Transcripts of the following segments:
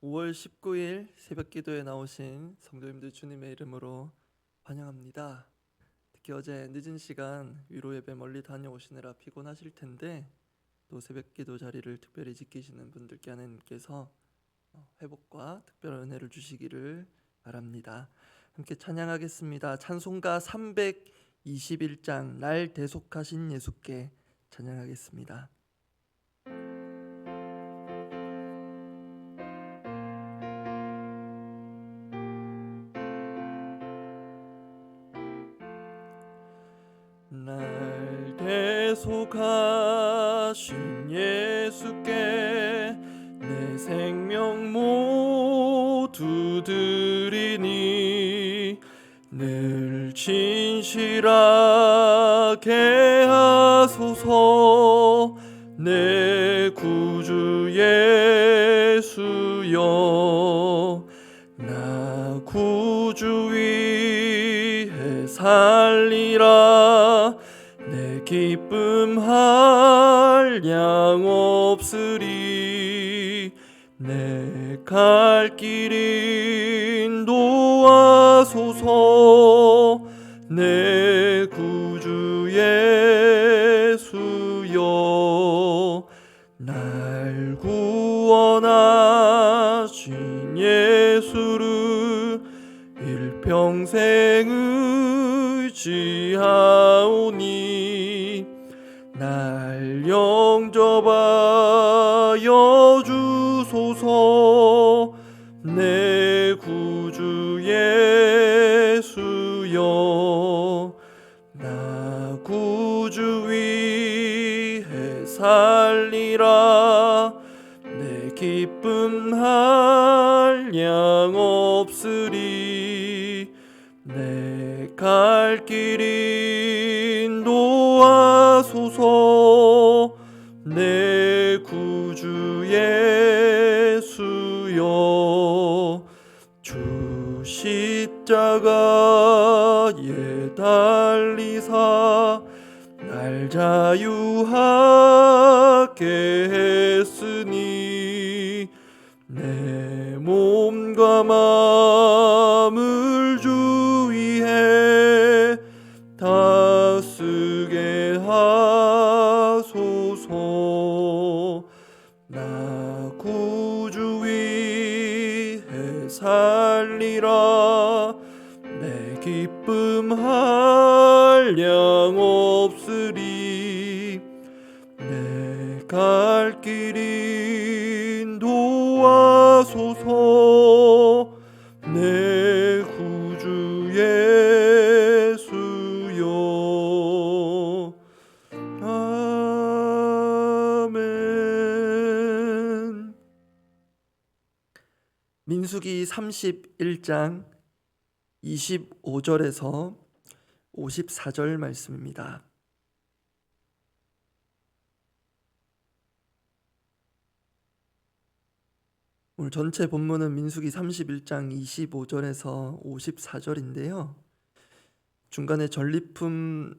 5월 19일 새벽 기도에 나오신 성도님들 주님의 이름으로 환영합니다. 특히 어제 늦은 시간 위로 예배 멀리 다녀오시느라 피곤하실 텐데 또 새벽 기도 자리를 특별히 지키시는 분들께 하나님께서 회복과 특별한 은혜를 주시기를 바랍니다. 함께 찬양하겠습니다. 찬송가 321장 날 대속하신 예수께 찬양하겠습니다. 날 대속하신 예수께 내 생명 모두 드리니 늘 진실하게 하소서. 내 구주 예수여, 나 구주 위에 살리라. 내 기쁨 한량 없으리. 내 갈 길 인도하소서. 내 구주 예수여, 날 구원하신 예수를 일평생 의지하오니 날 영접하여 주소서. 내 구주 예수여, 나 구주 위에 살리라. 내 기쁨 한량 없으리. 내 갈 길 인도하소서. 내 구주 예수여, 주 십자가에 달리사 날 자유하게 했으니 내 몸과 마음을 주 위에 다쓰게 하소서. 나 구주 위에 살리라. 내 기쁨 한량 없으리. 내 갈 길 인도하소서. 내 구주 예수여. 아멘. 민수기 31장 25절에서 54절 말씀입니다. 오늘 전체 본문은 민수기 31장 25절에서 54절인데요. 중간에 전리품을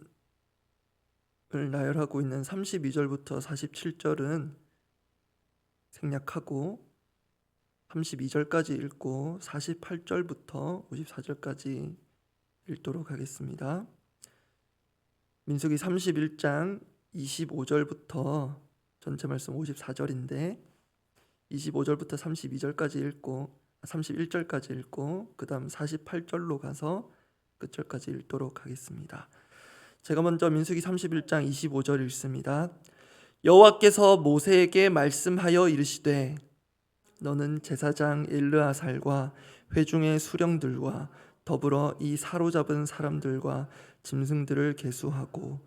나열하고 있는 32절부터 47절은 생략하고 32절까지 읽고 48절부터 54절까지 읽도록 하겠습니다. 민수기 31장 25절부터 전체 말씀 54절인데 25절부터 32절까지 읽고 31절까지 읽고 그 다음 48절로 가서 끝절까지 읽도록 하겠습니다. 제가 먼저 민수기 31장 25절 읽습니다. 여호와께서 모세에게 말씀하여 이르시되 너는 제사장 엘르아살과 회중의 수령들과 더불어 이 사로잡은 사람들과 짐승들을 계수하고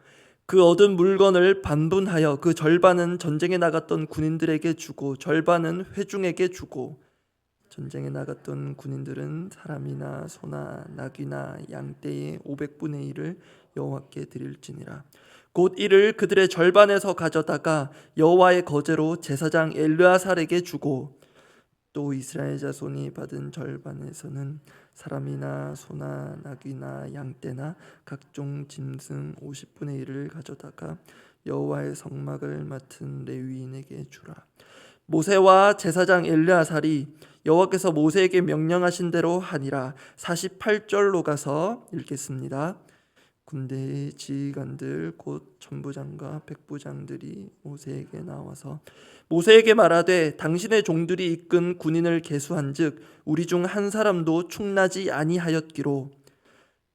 그 얻은 물건을 반분하여 그 절반은 전쟁에 나갔던 군인들에게 주고 절반은 회중에게 주고 전쟁에 나갔던 군인들은 사람이나 소나 나귀나 양떼의 500분의 1을 여호와께 드릴지니라. 곧 이를 그들의 절반에서 가져다가 여호와의 거제로 제사장 엘르아살에게 주고 또 이스라엘 자손이 받은 절반에서는 사람이나 소나 나귀나 양떼나 각종 짐승 50분의 1을 가져다가 여호와의 성막을 맡은 레위인에게 주라. 모세와 제사장 엘르아살이 여호와께서 모세에게 명령하신 대로 하니라. 48절로 가서 읽겠습니다. 군대의 지휘관들 곧 천부장과 백부장들이 모세에게 나와서 모세에게 말하되 당신의 종들이 이끈 군인을 계수한즉 우리 중 한 사람도 충나지 아니하였기로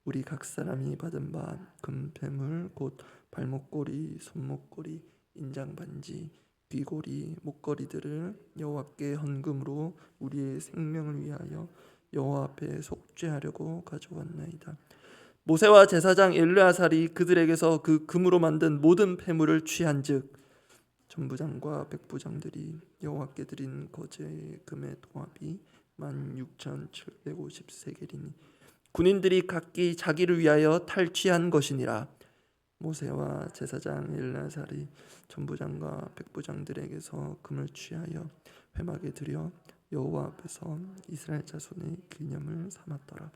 우리 각 사람이 받은 바 금패물 곧 발목고리, 손목고리, 인장반지, 귀고리, 목걸이들을 여호와께 헌금으로 우리의 생명을 위하여 여호와 앞에 속죄하려고 가져왔나이다. 모세와 제사장 엘르아살이 그들에게서 그 금으로 만든 모든 패물을 취한즉 천부장과 백부장들이 여호와께 드린 거제의 금의 통합이 16,750세겔이니 군인들이 각기 자기를 위하여 탈취한 것이니라. 모세와 제사장 엘르아살이 천부장과 백부장들에게서 금을 취하여 회막에 들여 여호와 앞에서 이스라엘 자손의 기념을 삼았더라.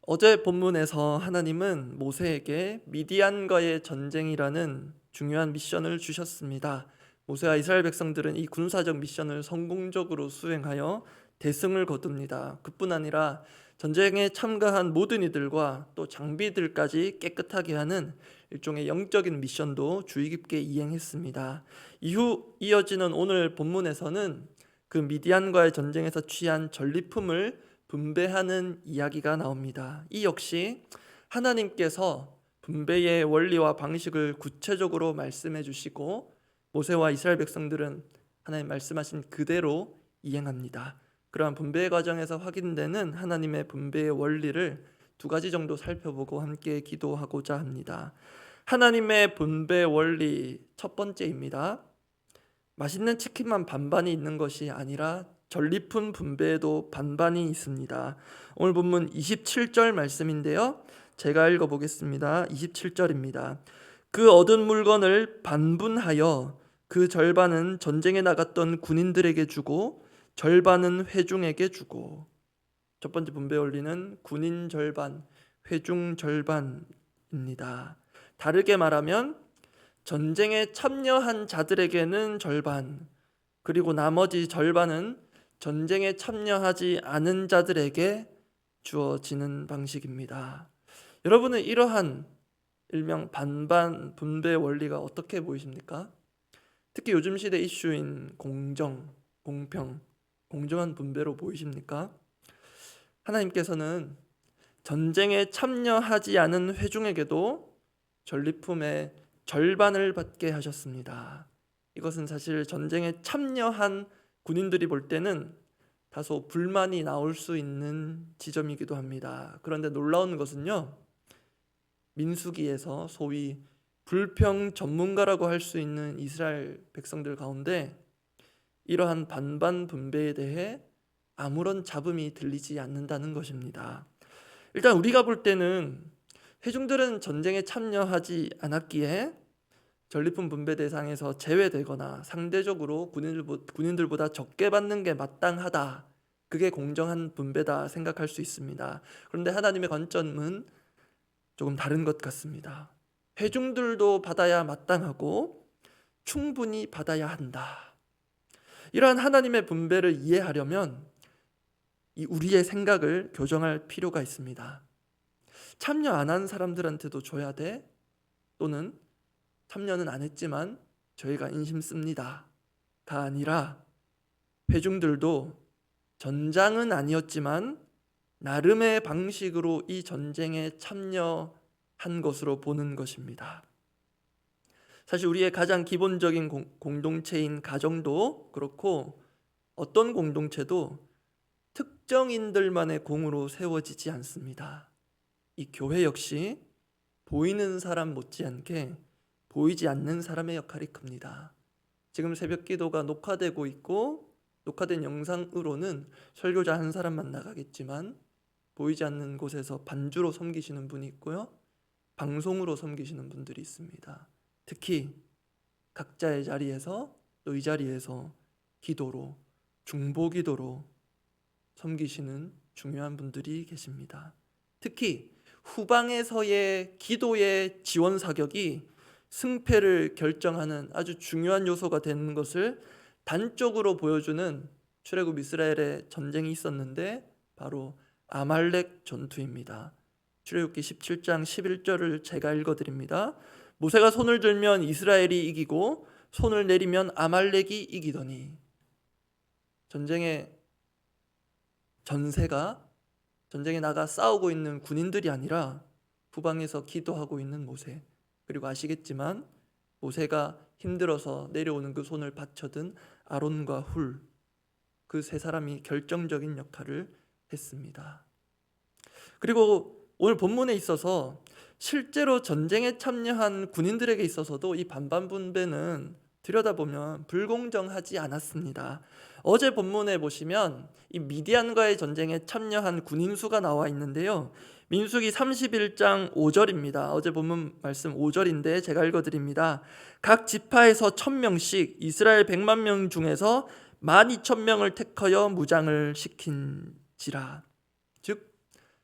어제 본문에서 하나님은 모세에게 미디안과의 전쟁이라는 중요한 미션을 주셨습니다. 모세와 이스라엘 백성들은 이 군사적 미션을 성공적으로 수행하여 대승을 거둡니다. 그뿐 아니라 전쟁에 참가한 모든 이들과 또 장비들까지 깨끗하게 하는 일종의 영적인 미션도 주의 깊게 이행했습니다. 이후 이어지는 오늘 본문에서는 그 미디안과의 전쟁에서 취한 전리품을 분배하는 이야기가 나옵니다. 이 역시 하나님께서 분배의 원리와 방식을 구체적으로 말씀해 주시고 모세와 이스라엘 백성들은 하나님 말씀하신 그대로 이행합니다. 그러한 분배 과정에서 확인되는 하나님의 분배의 원리를 두 가지 정도 살펴보고 함께 기도하고자 합니다. 하나님의 분배 원리 첫 번째입니다. 맛있는 치킨만 반반이 있는 것이 아니라 전리품 분배에도 반반이 있습니다. 오늘 본문 27절 말씀인데요. 제가 읽어보겠습니다. 27절입니다. 그 얻은 물건을 반분하여 그 절반은 전쟁에 나갔던 군인들에게 주고 절반은 회중에게 주고. 첫 번째 분배 원리는 군인 절반, 회중 절반입니다. 다르게 말하면 전쟁에 참여한 자들에게는 절반, 그리고 나머지 절반은 전쟁에 참여하지 않은 자들에게 주어지는 방식입니다. 여러분은 이러한 일명 반반 분배 원리가 어떻게 보이십니까? 특히 요즘 시대 이슈인 공정, 공평, 공정한 분배로 보이십니까? 하나님께서는 전쟁에 참여하지 않은 회중에게도 전리품의 절반을 받게 하셨습니다. 이것은 사실 전쟁에 참여한 군인들이 볼 때는 다소 불만이 나올 수 있는 지점이기도 합니다. 그런데 놀라운 것은요, 민수기에서 소위 불평 전문가라고 할 수 있는 이스라엘 백성들 가운데 이러한 반반 분배에 대해 아무런 잡음이 들리지 않는다는 것입니다. 일단 우리가 볼 때는 회중들은 전쟁에 참여하지 않았기에 전리품 분배 대상에서 제외되거나 상대적으로 군인들보다 적게 받는 게 마땅하다, 그게 공정한 분배다 생각할 수 있습니다. 그런데 하나님의 관점은 조금 다른 것 같습니다. 회중들도 받아야 마땅하고 충분히 받아야 한다. 이러한 하나님의 분배를 이해하려면 우리의 생각을 교정할 필요가 있습니다. 참여 안 한 사람들한테도 줘야 돼? 또는 참여는 안 했지만 저희가 인심 씁니다가 아니라 회중들도 전장은 아니었지만 나름의 방식으로 이 전쟁에 참여한 것으로 보는 것입니다. 사실 우리의 가장 기본적인 공동체인 가정도 그렇고 어떤 공동체도 특정인들만의 공으로 세워지지 않습니다. 이 교회 역시 보이는 사람 못지않게 보이지 않는 사람의 역할이 큽니다. 지금 새벽 기도가 녹화되고 있고 녹화된 영상으로는 설교자 한 사람만 나가겠지만 보이지 않는 곳에서 반주로 섬기시는 분이 있고요, 방송으로 섬기시는 분들이 있습니다. 특히 각자의 자리에서 또 이 자리에서 기도로, 중보기도로 섬기시는 중요한 분들이 계십니다. 특히 후방에서의 기도의 지원 사격이 승패를 결정하는 아주 중요한 요소가 되는 것을 단적으로 보여주는 출애굽 이스라엘의 전쟁이 있었는데 바로 아말렉 전투입니다. 출애굽기 17장 11절을 제가 읽어드립니다. 모세가 손을 들면 이스라엘이 이기고 손을 내리면 아말렉이 이기더니. 전쟁의 전세가 전쟁에 나가 싸우고 있는 군인들이 아니라 후방에서 기도하고 있는 모세, 그리고 아시겠지만 모세가 힘들어서 내려오는 그 손을 받쳐든 아론과 훌, 그 세 사람이 결정적인 역할을 했습니다. 그리고 오늘 본문에 있어서 실제로 전쟁에 참여한 군인들에게 있어서도 이 반반분배는 들여다보면 불공정하지 않았습니다. 어제 본문에 보시면 이 미디안과의 전쟁에 참여한 군인 수가 나와 있는데요. 민수기 31장 5절입니다. 어제 본문 말씀 5절인데 제가 읽어드립니다. 각 지파에서 1000명씩 이스라엘 100만 명 중에서 12,000명을 택하여 무장을 시킨지라. 즉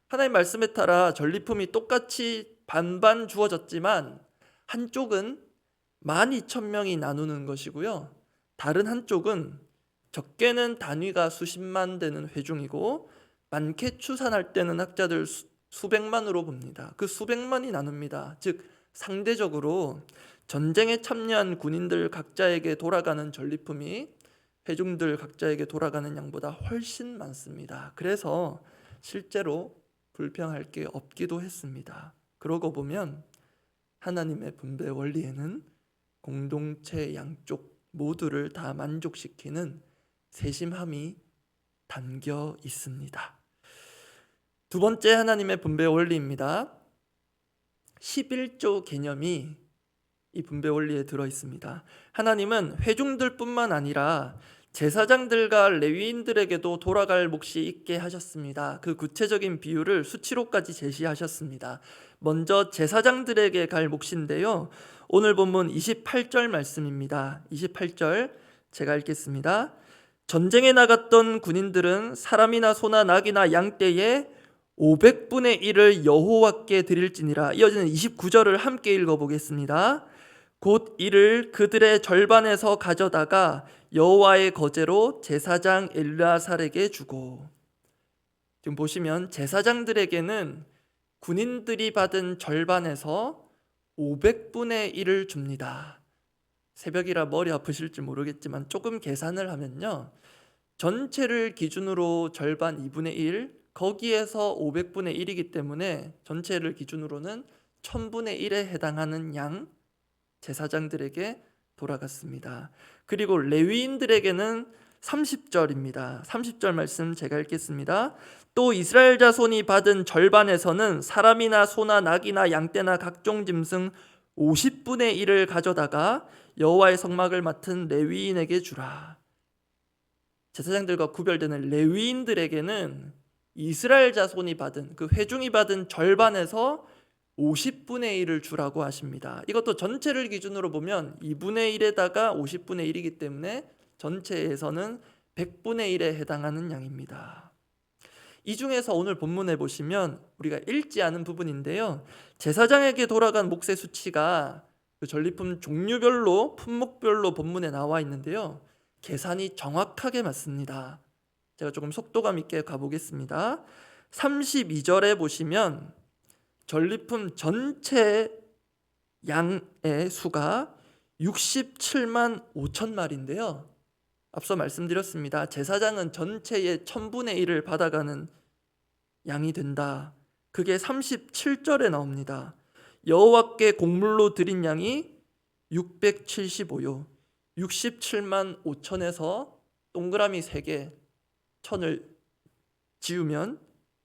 하나님 말씀에 따라 전리품이 똑같이 반반 주어졌지만 한쪽은 12,000명이 나누는 것이고요, 다른 한쪽은 적게는 단위가 수십만 되는 회중이고 많게 추산할 때는 학자들 수백만으로 봅니다. 그 수백만이 나눕니다. 즉 상대적으로 전쟁에 참여한 군인들 각자에게 돌아가는 전리품이 회중들 각자에게 돌아가는 양보다 훨씬 많습니다. 그래서 실제로 불평할 게 없기도 했습니다. 그러고 보면 하나님의 분배 원리에는 공동체 양쪽 모두를 다 만족시키는 세심함이 담겨 있습니다. 두 번째 하나님의 분배 원리입니다. 11조 개념이 이 분배 원리에 들어 있습니다. 하나님은 회중들뿐만 아니라 제사장들과 레위인들에게도 돌아갈 몫이 있게 하셨습니다. 그 구체적인 비율을 수치로까지 제시하셨습니다. 먼저 제사장들에게 갈 몫인데요, 오늘 본문 28절 말씀입니다. 28절 제가 읽겠습니다. 전쟁에 나갔던 군인들은 사람이나 소나 낙이나 양떼의 500분의 1을 여호와께 드릴지니라. 이어지는 29절을 함께 읽어보겠습니다. 곧 이를 그들의 절반에서 가져다가 여호와의 거제로 제사장 엘르아살에게 주고. 지금 보시면 제사장들에게는 군인들이 받은 절반에서 500분의 1을 줍니다. 새벽이라 머리 아프실지 모르겠지만 조금 계산을 하면요, 전체를 기준으로 절반 2분의 1, 거기에서 500분의 1이기 때문에 전체를 기준으로는 1000분의 1에 해당하는 양 제사장들에게 돌아갔습니다. 그리고 레위인들에게는 30절입니다. 30절 말씀 제가 읽겠습니다. 또 이스라엘 자손이 받은 절반에서는 사람이나 소나 낙이나 양떼나 각종 짐승 50분의 1을 가져다가 여호와의 성막을 맡은 레위인에게 주라. 제사장들과 구별되는 레위인들에게는 이스라엘 자손이 받은, 그 회중이 받은 절반에서 50분의 1을 주라고 하십니다. 이것도 전체를 기준으로 보면 2분의 1에다가 50분의 1이기 때문에 전체에서는 100분의 1에 해당하는 양입니다. 이 중에서 오늘 본문에 보시면 우리가 읽지 않은 부분인데요, 제사장에게 돌아간 몫의 수치가 그 전리품 종류별로, 품목별로 본문에 나와 있는데요, 계산이 정확하게 맞습니다. 제가 조금 속도감 있게 가보겠습니다. 32절에 보시면 전리품 전체 양의 수가 67만 5천 마리인데요, 앞서 말씀드렸습니다. 제사장은 전체의 1000분의 1을 받아가는 양이 된다. 그게 37절에 나옵니다. 여호와께 곡물로 드린 양이 675요. 67만 5천에서 동그라미 3개 1000을 지우면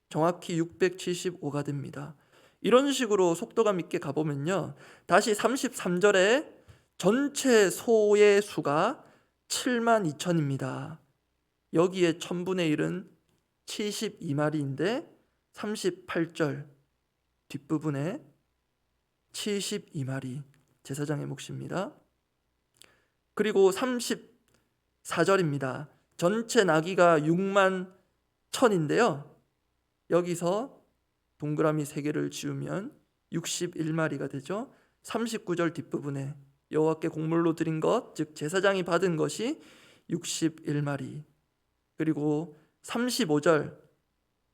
정확히 675가 됩니다. 이런 식으로 속도감 있게 가보면요, 다시 33절에 전체 소의 수가 7만 2천입니다. 여기에 1000분의 1은 72마리인데 38절 뒷부분에 72마리 제사장의 몫입니다. 그리고 34절입니다. 전체 나귀가 6만 1000인데요, 여기서 동그라미 3개를 지우면 61마리가 되죠. 39절 뒷부분에 여호와께 곡물로 드린 것, 즉 제사장이 받은 것이 61마리. 그리고 35절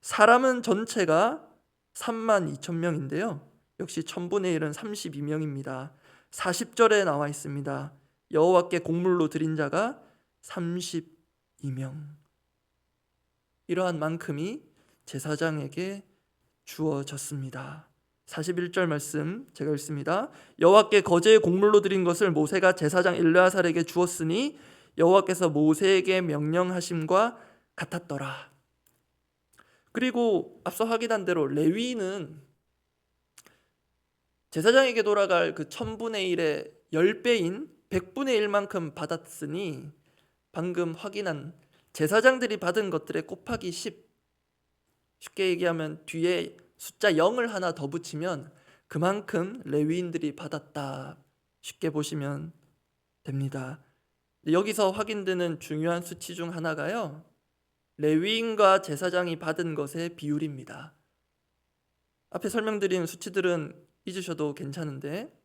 사람은 전체가 32,000명인데요. 역시 1000분의 1은 32명입니다. 40절에 나와 있습니다. 여호와께 곡물로 드린 자가 32명. 이러한 만큼이 제사장에게 주어졌습니다. 41절 말씀 제가 읽습니다. 여호와께 거제의 곡물로 드린 것을 모세가 제사장 엘르아살에게 주었으니 여호와께서 모세에게 명령하심과 같았더라. 그리고 앞서 확인한 대로 레위인은 제사장에게 돌아갈 그 1000분의 1의 10배인 100분의 1만큼 받았으니 방금 확인한 제사장들이 받은 것들의 곱하기 10, 쉽게 얘기하면 뒤에 숫자 0을 하나 더 붙이면 그만큼 레위인들이 받았다, 쉽게 보시면 됩니다. 여기서 확인되는 중요한 수치 중 하나가요, 레위인과 제사장이 받은 것의 비율입니다. 앞에 설명드린 수치들은 잊으셔도 괜찮은데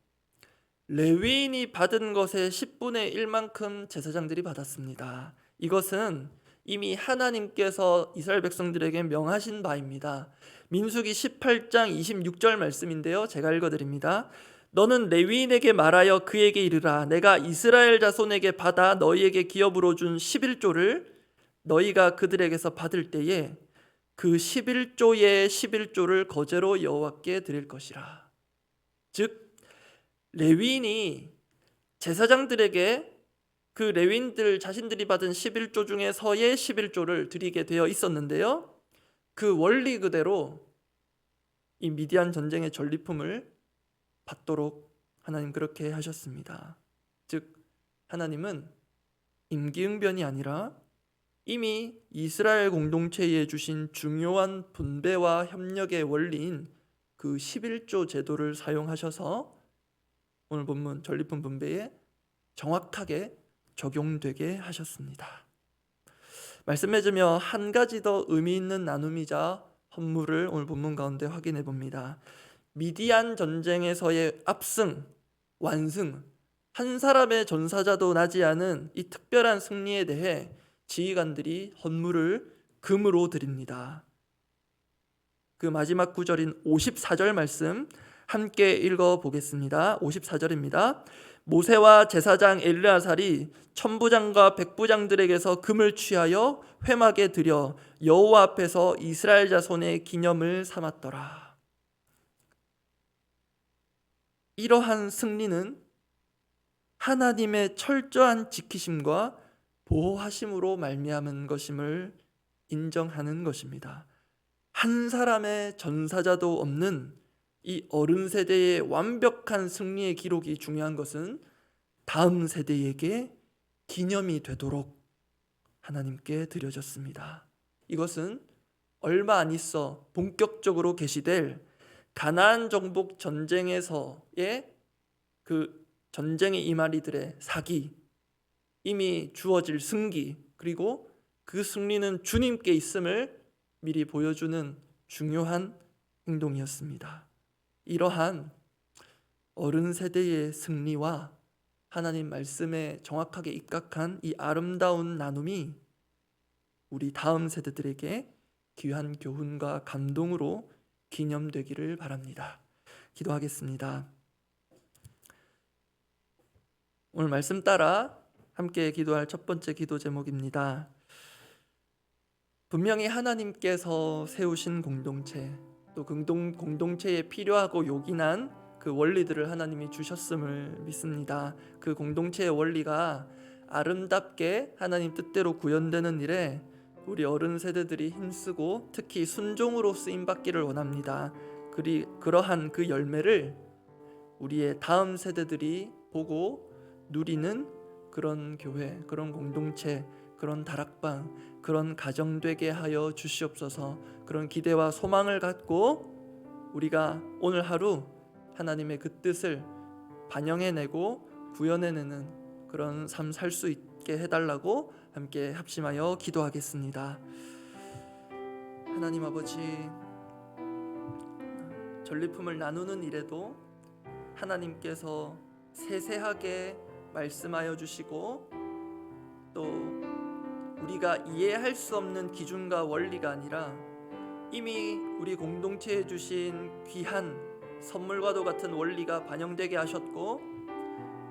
레위인이 받은 것의 10분의 1만큼 제사장들이 받았습니다. 이것은 이미 하나님께서 이스라엘 백성들에게 명하신 바입니다. 민수기 18장 26절 말씀인데요, 제가 읽어드립니다. 너는 레위인에게 말하여 그에게 이르라. 내가 이스라엘 자손에게 받아 너희에게 기업으로 준 11조를 너희가 그들에게서 받을 때에 그 11조의 11조를 거제로 여호와께 드릴 것이라. 즉 레위인이 제사장들에게 그 레위인들 자신들이 받은 11조 중에서의 11조를 드리게 되어 있었는데요, 그 원리 그대로 이 미디안 전쟁의 전리품을 받도록 하나님 그렇게 하셨습니다. 즉 하나님은 임기응변이 아니라 이미 이스라엘 공동체에 주신 중요한 분배와 협력의 원리인 그 11조 제도를 사용하셔서 오늘 본문 전리품 분배에 정확하게 적용되게 하셨습니다. 말씀 맺으며 한 가지 더 의미 있는 나눔이자 헌물을 오늘 본문 가운데 확인해 봅니다. 미디안 전쟁에서의 압승, 완승, 한 사람의 전사자도 나지 않은 이 특별한 승리에 대해 지휘관들이 헌물을 금으로 드립니다. 그 마지막 구절인 54절 말씀 함께 읽어보겠습니다. 54절입니다. 모세와 제사장 엘르아살이 천부장과 백부장들에게서 금을 취하여 회막에 들여 여호와 앞에서 이스라엘 자손의 기념을 삼았더라. 이러한 승리는 하나님의 철저한 지키심과 보호하심으로 말미암은 것임을 인정하는 것입니다. 한 사람의 전사자도 없는 이 어른 세대의 완벽한 승리의 기록이 중요한 것은 다음 세대에게 기념이 되도록 하나님께 드려졌습니다. 이것은 얼마 안 있어 본격적으로 개시될 가나안 정복 전쟁에서의 그 전쟁에 임할 이들의 사기, 이미 주어질 승기, 그리고 그 승리는 주님께 있음을 미리 보여주는 중요한 행동이었습니다. 이러한 어른 세대의 승리와 하나님 말씀에 정확하게 입각한 이 아름다운 나눔이 우리 다음 세대들에게 귀한 교훈과 감동으로 기념되기를 바랍니다. 기도하겠습니다. 오늘 말씀 따라 함께 기도할 첫 번째 기도 제목입니다. 분명히 하나님께서 세우신 공동체, 또 공동체에 필요하고 요긴한 그 원리들을 하나님이 주셨음을 믿습니다. 그 공동체의 원리가 아름답게 하나님 뜻대로 구현되는 일에 우리 어른 세대들이 힘쓰고 특히 순종으로 쓰임받기를 원합니다. 그러한 그 열매를 우리의 다음 세대들이 보고 누리는 그런 교회, 그런 공동체, 그런 다락방, 그런 가정 되게 하여 주시옵소서. 그런 기대와 소망을 갖고 우리가 오늘 하루 하나님의 그 뜻을 반영해내고 구현해내는 그런 삶 살 수 있게 해달라고 함께 합심하여 기도하겠습니다. 하나님 아버지, 전리품을 나누는 일에도 하나님께서 세세하게 말씀하여 주시고 또 우리가 이해할 수 없는 기준과 원리가 아니라 이미 우리 공동체에 주신 귀한 선물과도 같은 원리가 반영되게 하셨고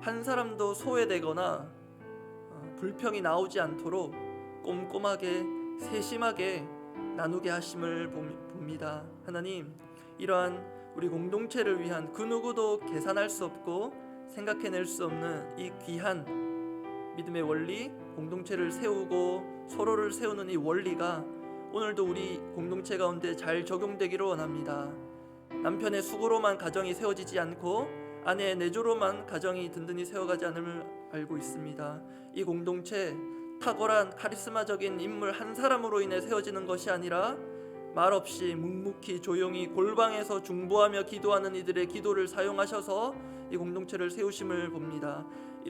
한 사람도 소외되거나 불평이 나오지 않도록 꼼꼼하게 세심하게 나누게 하심을 봅니다. 하나님, 이러한 우리 공동체를 위한 그 누구도 계산할 수 없고 생각해낼 수 없는 이 귀한 믿음의 원리, 공동체를 세우고 서로를 세우는 이 원리가 오늘도 우리 공동체 가운데 잘 적용되기를 원합니다. 남편의 수고로만 가정이 세워지지 않고 아내의 내조로만 가정이 든든히 세워가지 않음을 알고 있습니다. 이 공동체 탁월한 카리스마적인 인물 한 사람으로 인해 세워지는 것이 아니라 말없이 묵묵히 조용히 골방에서 중보하며 기도하는 이들의 기도를 사용하셔서 이 공동체를 세우심을 봅니다.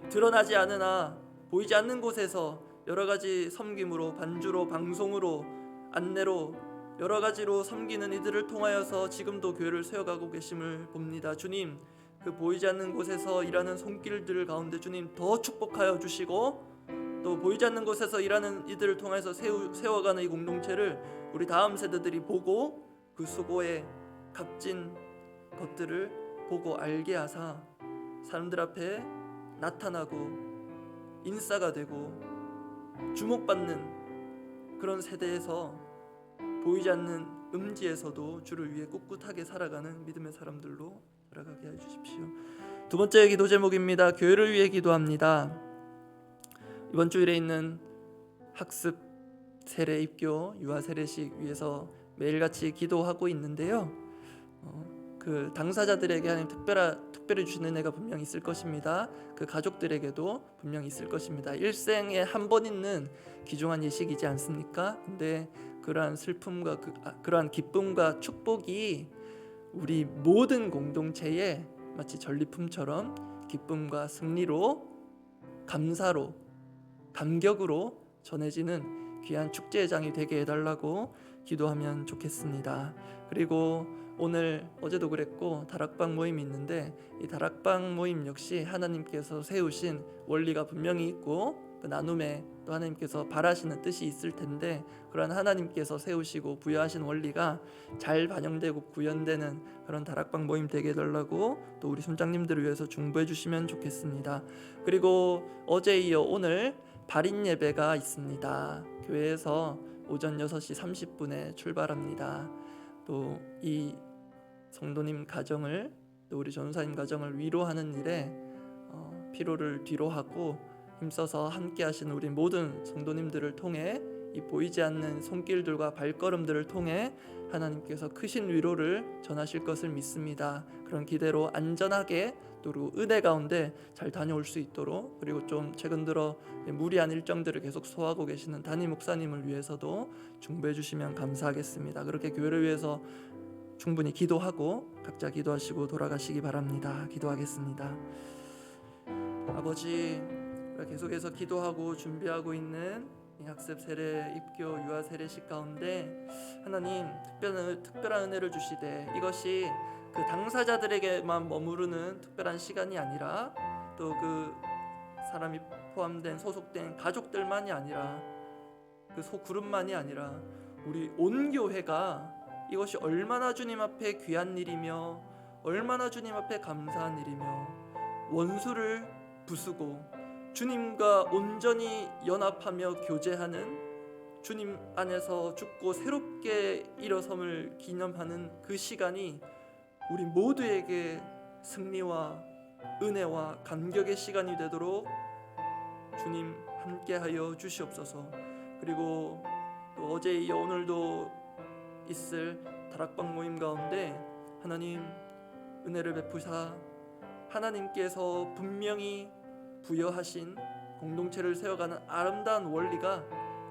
드러나지 않으나 보이지 않는 곳에서 여러 가지 섬김으로, 반주로, 방송으로, 안내로 여러 가지로 섬기는 이들을 통하여서 지금도 교회를 세워가고 계심을 봅니다. 주님, 그 보이지 않는 곳에서 일하는 손길들 가운데 주님 더 축복하여 주시고 또 보이지 않는 곳에서 일하는 이들을 통해서 세워가는 이 공동체를 우리 다음 세대들이 보고 그 수고의 값진 것들을 보고 알게 하사 사람들 앞에 나타나고 인싸가 되고 주목받는 그런 세대에서 보이지 않는 음지에서도 주를 위해 꿋꿋하게 살아가는 믿음의 사람들로 살아가게 해주십시오. 두 번째 기도 제목입니다. 교회를 위해 기도합니다. 이번 주일에 있는 학습 세례 입교 유아 세례식 위해서 매일같이 기도하고 있는데요. 그 당사자들에게 하나님 특별히 주시는 은혜가 분명히 있을 것입니다. 그 가족들에게도 분명히 있을 것입니다. 일생에 한 번 있는 귀중한 예식이지 않습니까? 근데 그러한 슬픔과 그러한 기쁨과 축복이 우리 모든 공동체에 마치 전리품처럼 기쁨과 승리로 감사로 감격으로 전해지는 귀한 축제의 장이 되게 해달라고 기도하면 좋겠습니다. 그리고 오늘 어제도 그랬고 다락방 모임이 있는데 이 다락방 모임 역시 하나님께서 세우신 원리가 분명히 있고 그 나눔에 또 하나님께서 바라시는 뜻이 있을 텐데 그런 하나님께서 세우시고 부여하신 원리가 잘 반영되고 구현되는 그런 다락방 모임 되게 해달라고 또 우리 손장님들을 위해서 중보해 주시면 좋겠습니다. 그리고 어제 이어 오늘 발인 예배가 있습니다. 교회에서 오전 6시 30분에 출발합니다. 또 이 성도님 가정을 또 우리 전사님 가정을 위로하는 일에 피로를 뒤로하고 힘써서 함께 하시는 우리 모든 성도님들을 통해 이 보이지 않는 손길들과 발걸음들을 통해 하나님께서 크신 위로를 전하실 것을 믿습니다. 그런 기대로 안전하게 또 그리고 은혜 가운데 잘 다녀올 수 있도록 그리고 좀 최근 들어 무리한 일정들을 계속 소화하고 계시는 담임 목사님을 위해서도 중보해 주시면 감사하겠습니다. 그렇게 교회를 위해서 충분히 기도하고 각자 기도하시고 돌아가시기 바랍니다. 기도하겠습니다. 아버지, 계속해서 기도하고 준비하고 있는 이 학습 세례 입교 유아 세례식 가운데 하나님 특별한 은혜를 주시되 이것이 그 당사자들에게만 머무르는 특별한 시간이 아니라 또 그 사람이 포함된 소속된 가족들만이 아니라 그 소그룹만이 아니라 우리 온 교회가 이것이 얼마나 주님 앞에 귀한 일이며 얼마나 주님 앞에 감사한 일이며 원수를 부수고 주님과 온전히 연합하며 교제하는 주님 안에서 죽고 새롭게 일어섬을 기념하는 그 시간이 우리 모두에게 승리와 은혜와 감격의 시간이 되도록 주님 함께하여 주시옵소서. 그리고 또 어제 이어 오늘도 있을 다락방 모임 가운데 하나님 은혜를 베푸사 하나님께서 분명히 부여하신 공동체를 세워가는 아름다운 원리가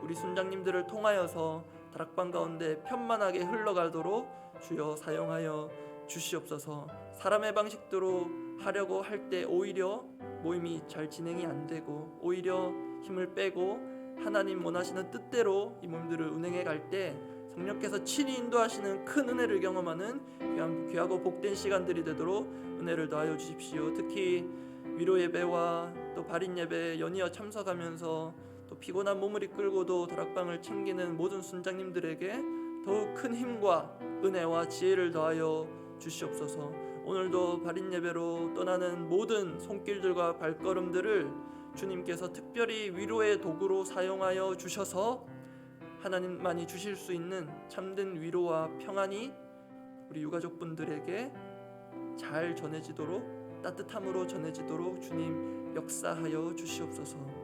우리 순장님들을 통하여서 다락방 가운데 편만하게 흘러가도록 주여 사용하여 주시옵소서. 사람의 방식대로 하려고 할 때 오히려 모임이 잘 진행이 안 되고 오히려 힘을 빼고 하나님 원하시는 뜻대로 이 모임들을 운행해 갈 때 성령께서 친히 인도하시는 큰 은혜를 경험하는 귀하고 복된 시간들이 되도록 은혜를 더하여 주십시오. 특히 위로 예배와 또 발인 예배에 연이어 참석하면서 또 피곤한 몸을 이끌고도 다락방을 챙기는 모든 순장님들에게 더욱 큰 힘과 은혜와 지혜를 더하여 주시옵소서. 오늘도 발인 예배로 떠나는 모든 손길들과 발걸음들을 주님께서 특별히 위로의 도구로 사용하여 주셔서 하나님만이 주실 수 있는 참된 위로와 평안이 우리 유가족분들에게 잘 전해지도록, 따뜻함으로 전해지도록 주님 역사하여 주시옵소서.